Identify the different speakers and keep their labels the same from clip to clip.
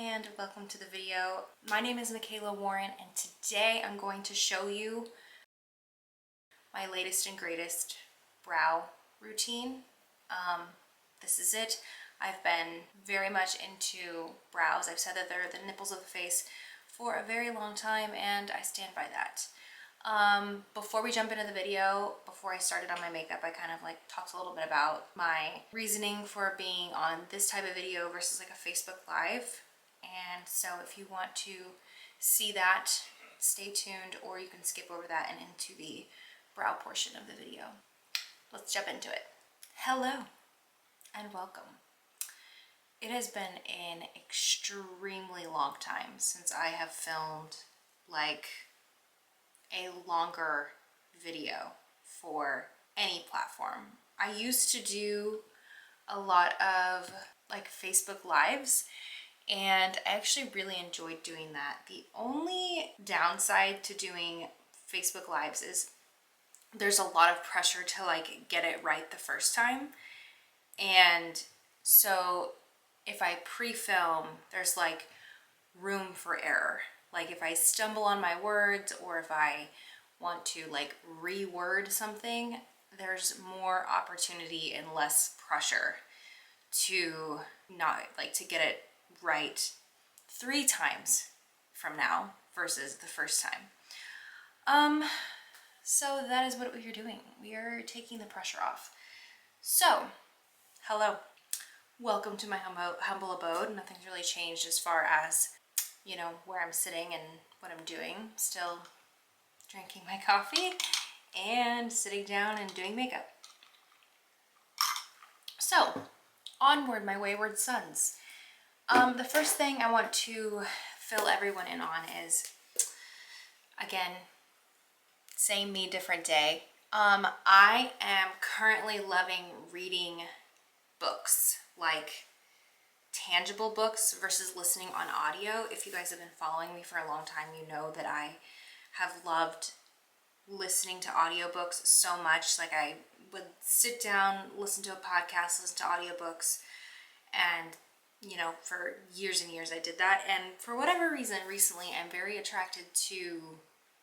Speaker 1: and welcome to the video. My name is Mikayla Warren and today I'm going to show you my latest and greatest brow routine. This is it. I've been very much into brows. I've said that they're the nipples of the face for a very long time and I stand by that. Before we jump into the video, before I started on my makeup, I kind of like talked a little bit about my reasoning for being on this type of video versus like a Facebook Live. And so if you want to see that, stay tuned, or you can skip over that and into the brow portion of the video. Let's jump into it. Hello and welcome. It has been an extremely long time since I have filmed like a longer video for any platform. I used to do a lot of like Facebook Lives and I actually really enjoyed doing that. The only downside to doing Facebook Lives is there's a lot of pressure to like get it right the first time. And so if I pre-film, there's like room for error. Like if I stumble on my words or if I want to like reword something, there's more opportunity and less pressure to not like to get it right 3 times from now versus the first time. So that is what we're doing. We are taking the pressure off. So, hello. Welcome to my humble abode. Nothing's really changed as far as you know, where I'm sitting and what I'm doing. Still drinking my coffee and sitting down and doing makeup. So, onward, my wayward sons. The first thing I want to fill everyone in on is, again, same me, different day. I am currently loving reading books, like tangible books versus listening on audio. If you guys have been following me for a long time, you know that I have loved listening to audiobooks so much. Like I would sit down, listen to a podcast, listen to audiobooks, and you know, for years and years I did that. And for whatever reason, recently I'm very attracted to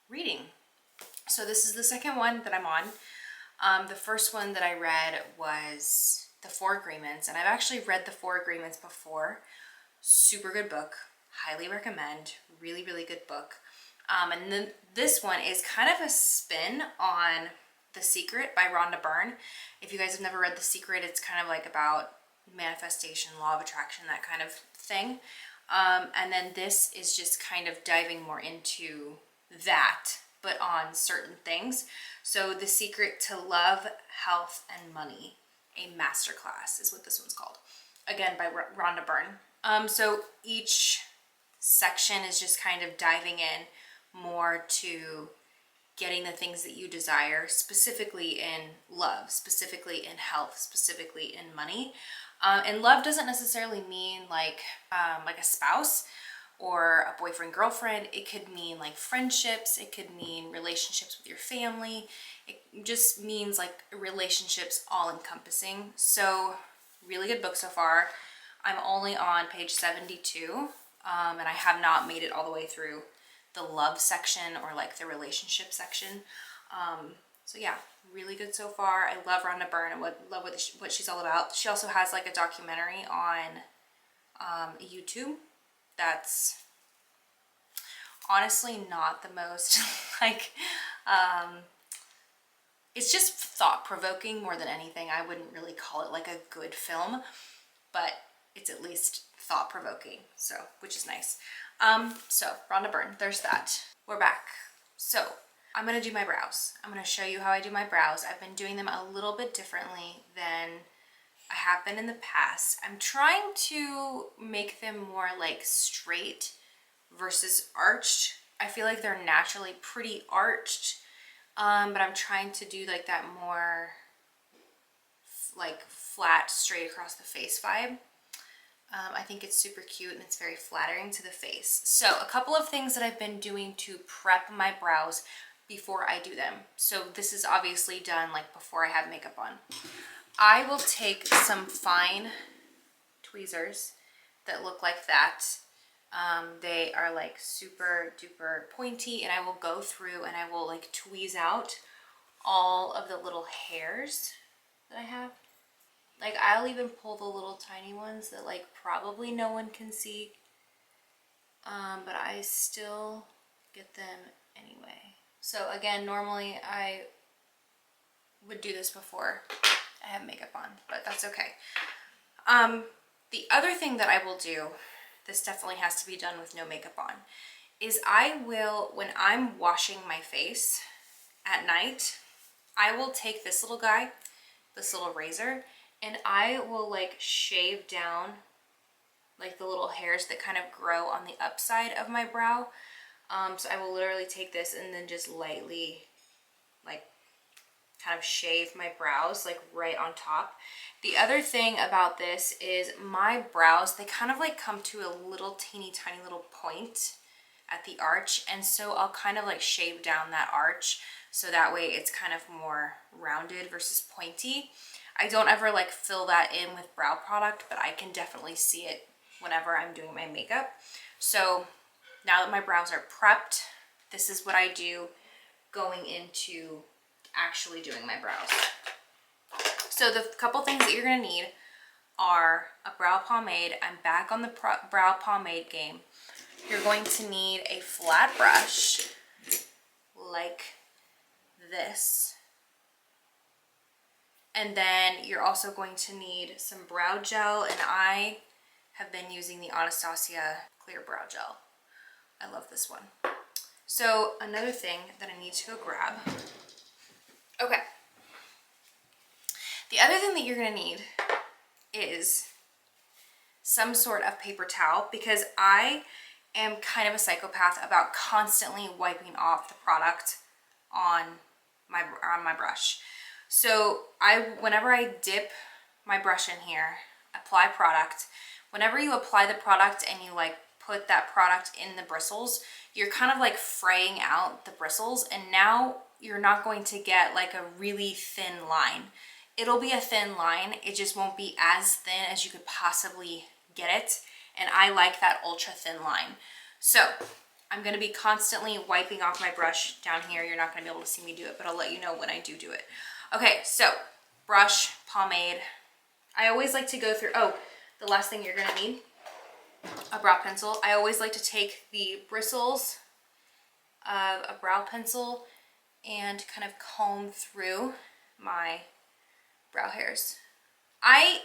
Speaker 1: reading. So this is the second one that I'm on. The first one that I read was The 4 Agreements, and I've actually read The 4 Agreements before. Super good book, highly recommend, really, really good book. And then this one is kind of a spin on The Secret by Rhonda Byrne. If you guys have never read The Secret, it's kind of like about manifestation, law of attraction, that kind of thing. And then this is just kind of diving more into that, but on certain things. So The Secret to Love, Health, and Money, a masterclass is what this one's called. Again, by Rhonda Byrne. So each section is just kind of diving in more to getting the things that you desire, specifically in love, specifically in health, specifically in money. And love doesn't necessarily mean like a spouse or a boyfriend, girlfriend. It could mean like friendships. It could mean relationships with your family. It just means like relationships all encompassing. So really good book so far. I'm only on page 72 and I have not made it all the way through the love section or like the relationship section. So yeah, really good so far. I love Rhonda Byrne and love what she's all about. She also has like a documentary on YouTube that's honestly not the most like it's just thought-provoking more than anything. I wouldn't really call it like a good film, but it's at least thought-provoking, so which is nice. So Rhonda Byrne, there's that. We're back. So I'm gonna do my brows. I'm gonna show you how I do my brows. I've been doing them a little bit differently than I have been in the past. I'm trying to make them more like straight versus arched. I feel like they're naturally pretty arched, but I'm trying to do like that more like flat, straight across the face vibe. I think it's super cute and it's very flattering to the face. So a couple of things that I've been doing to prep my brows before I do them. So this is obviously done like before I have makeup on. I will take some fine tweezers that look like that. They are like super duper pointy, and I will go through and I will like tweeze out all of the little hairs that I have. Like I'll even pull the little tiny ones that like probably no one can see, but I still get them anyway. So again, normally I would do this before I have makeup on, but that's okay. The other thing that I will do, this definitely has to be done with no makeup on, is I will, when I'm washing my face at night, I will take this little guy, this little razor, and I will like shave down like the little hairs that kind of grow on the upside of my brow. So I will literally take this and then just lightly like kind of shave my brows like right on top. The other thing about this is my brows, they kind of like come to a little teeny tiny little point at the arch, and so I'll kind of like shave down that arch so that way it's kind of more rounded versus pointy. I don't ever like fill that in with brow product, but I can definitely see it whenever I'm doing my makeup. So now that my brows are prepped, this is what I do going into actually doing my brows. So the couple things that you're gonna need are a brow pomade. I'm back on the brow pomade game. You're going to need a flat brush like this. And then you're also going to need some brow gel, and I have been using the Anastasia clear brow gel. I love this one. So another thing that I need to go grab. Okay. The other thing that you're gonna need is some sort of paper towel, because I am kind of a psychopath about constantly wiping off the product on my brush. So whenever I dip my brush in here, apply product, whenever you apply the product and you like put that product in the bristles, you're kind of like fraying out the bristles, and now you're not going to get like a really thin line. It'll be a thin line, it just won't be as thin as you could possibly get it, and I like that ultra thin line. So I'm going to be constantly wiping off my brush down here. You're not going to be able to see me do it, but I'll let you know when I do it. Okay, so brush, pomade. I always like to go through, oh, the last thing you're going to need, a brow pencil. I always like to take the bristles of a brow pencil and kind of comb through my brow hairs. I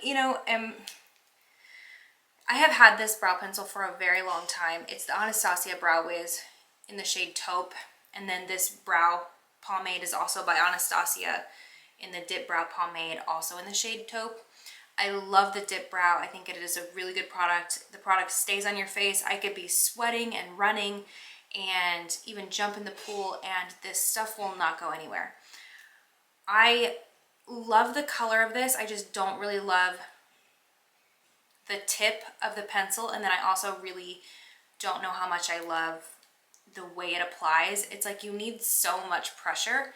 Speaker 1: have had this brow pencil for a very long time. It's the Anastasia Brow Wiz in the shade Taupe, and then this brow pomade is also by Anastasia in the Dip Brow Pomade, also in the shade Taupe. I love the Dip Brow. I think it is a really good product. The product stays on your face. I could be sweating and running and even jump in the pool, and this stuff will not go anywhere. I love the color of this. I just don't really love the tip of the pencil, and then I also really don't know how much I love the way it applies. It's like you need so much pressure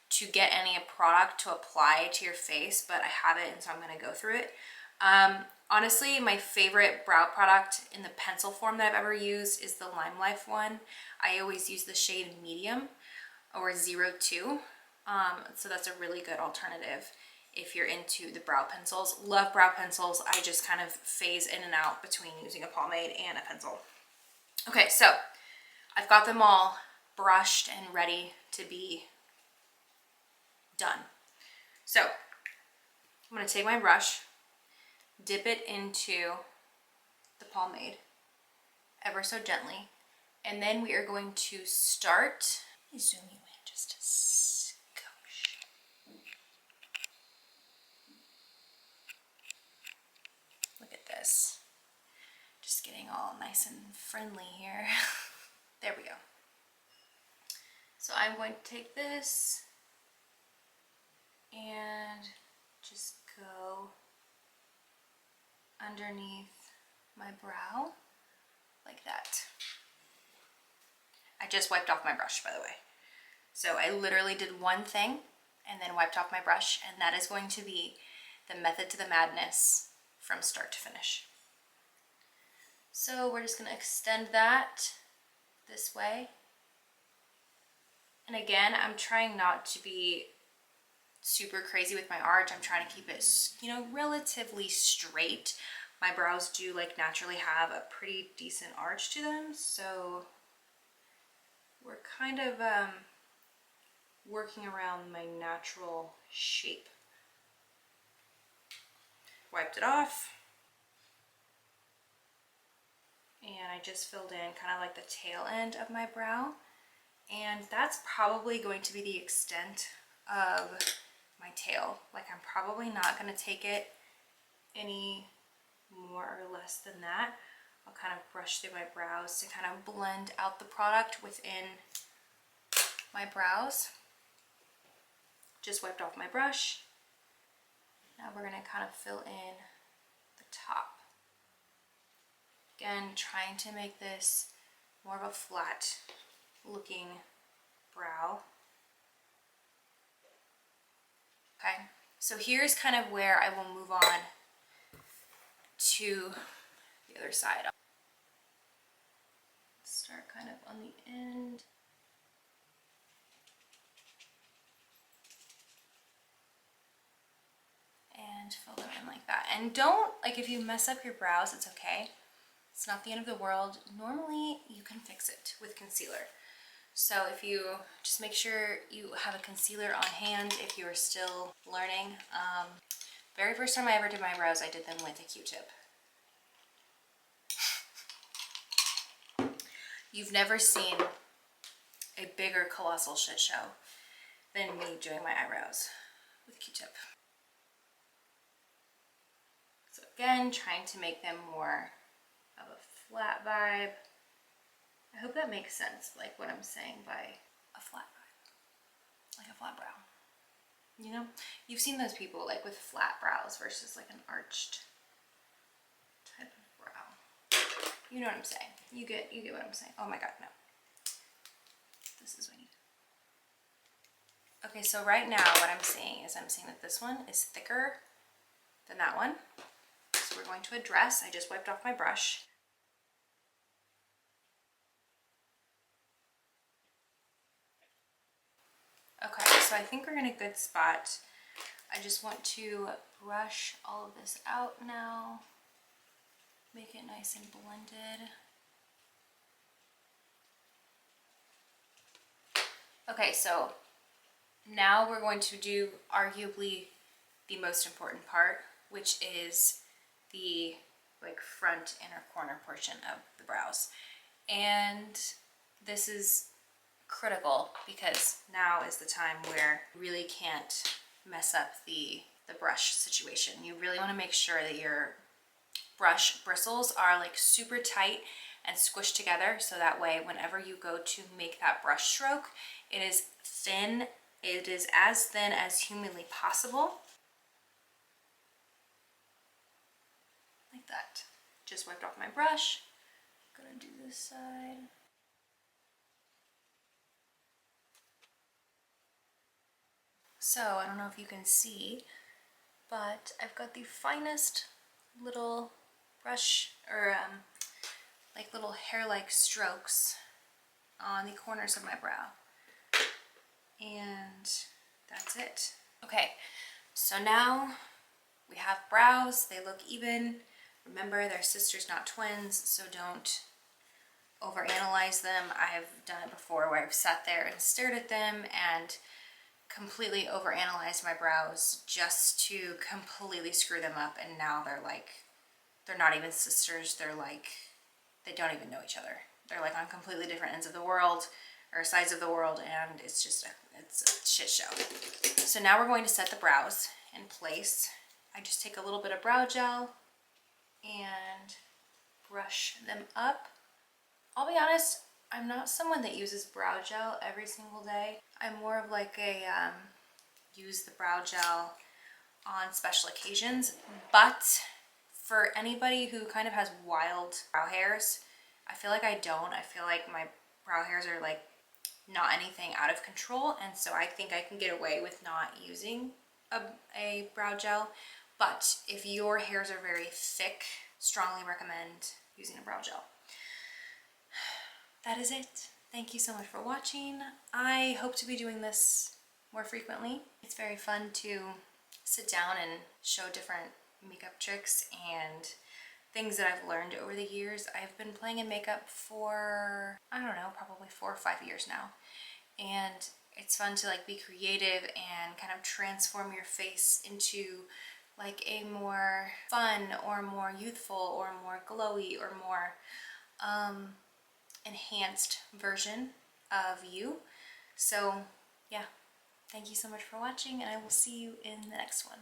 Speaker 1: to get any product to apply to your face, but I have it, and so I'm going to go through it. Honestly, my favorite brow product in the pencil form that I've ever used is the Lime Life one. I always use the shade Medium or 02. So that's a really good alternative if you're into the brow pencils. Love brow pencils. I just kind of phase in and out between using a pomade and a pencil. Okay, so I've got them all brushed and ready to be done. So I'm going to take my brush, dip it into the pomade ever so gently, and then we are going to start. Let me zoom you in just a skosh. Look at this. Just getting all nice and friendly here. There we go. So I'm going to take this and just go underneath my brow like that. I just wiped off my brush, by the way. So I literally did one thing and then wiped off my brush, and that is going to be the method to the madness from start to finish. So we're just gonna extend that this way. And again, I'm trying not to be super crazy with my arch. I'm trying to keep it, you know, relatively straight. My brows do like naturally have a pretty decent arch to them, so we're kind of working around my natural shape. Wiped it off. And I just filled in kind of like the tail end of my brow. And that's probably going to be the extent of my tail. Like, I'm probably not going to take it any more or less than that. I'll kind of brush through my brows to kind of blend out the product within my brows. Just wiped off my brush. Now we're going to kind of fill in the top. Again, trying to make this more of a flat looking brow. Okay, so here's kind of where I will move on to the other side. Start kind of on the end. And fill them in like that. And don't, like, if you mess up your brows, it's okay. It's not the end of the world. Normally you can fix it with concealer. So if you just make sure you have a concealer on hand if you're still learning. Very first time I ever did my brows, I did them with a Q-tip. You've never seen a bigger colossal shit show than me doing my eyebrows with a Q-tip. So again, trying to make them more of a flat vibe. I hope that makes sense, like what I'm saying by a flat vibe, like a flat brow. You know, you've seen those people like with flat brows versus like an arched type of brow. You know what I'm saying. You get what I'm saying. Oh my god, no. This is what I need. Okay, so right now what I'm seeing is that this one is thicker than that one. So we're going to address. I just wiped off my brush. Okay, so I think we're in a good spot. I just want to brush all of this out now. Make it nice and blended. Okay, so now we're going to do arguably the most important part, which is the like front inner corner portion of the brows. And this is critical because now is the time where you really can't mess up the brush situation. You really want to make sure that your brush bristles are like super tight and squished together, so that way whenever you go to make that brush stroke, it is thin. It is as thin as humanly possible. Like that. Just wiped off my brush. Gonna do this side. So I don't know if you can see, but I've got the finest little brush or like little hair-like strokes on the corners of my brow. And that's it. Okay, so now we have brows. They look even. Remember, they're sisters, not twins, so don't overanalyze them. I've done it before where I've sat there and stared at them and completely overanalyzed my brows just to completely screw them up, and now they're like, they're not even sisters. They're like, they don't even know each other. They're like on completely different ends of the world or sides of the world, and it's just it's a shit show. So now we're going to set the brows in place. I just take a little bit of brow gel and brush them up. I'll be honest, I'm not someone that uses brow gel every single day. I'm more of like a use the brow gel on special occasions, but for anybody who kind of has wild brow hairs, I feel like I don't. I feel like my brow hairs are like not anything out of control, and so I think I can get away with not using a brow gel. But if your hairs are very thick, strongly recommend using a brow gel. That is it. Thank you so much for watching. I hope to be doing this more frequently. It's very fun to sit down and show different makeup tricks and things that I've learned over the years. I've been playing in makeup for, I don't know, probably 4 or 5 years now. And it's fun to like be creative and kind of transform your face into like a more fun or more youthful or more glowy or more enhanced version of you. So yeah, thank you so much for watching, and I will see you in the next one.